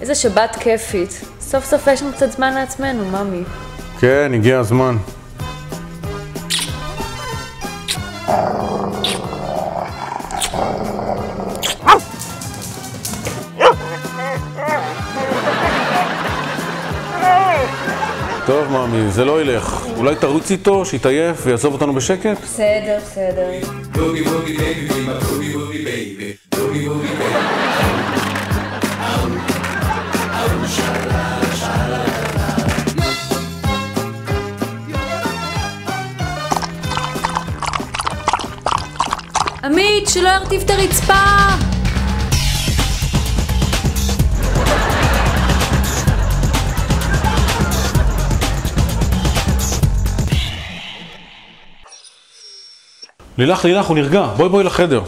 איזה שבת כיפית. סוף סוף יש לנו קצת זמן לעצמנו, ממי. כן, הגיע הזמן. טוב, ממי, זה לא ילך. אולי תרוץ איתו, שיתעייף ויעזוב אותנו בשקט? בסדר, בסדר. Boogie woogie baby, be my boogie woogie baby. Boogie woogie baby. עמית, שלא ירטיב את הרצפה! לילך, הוא נרגע. בואי לחדר.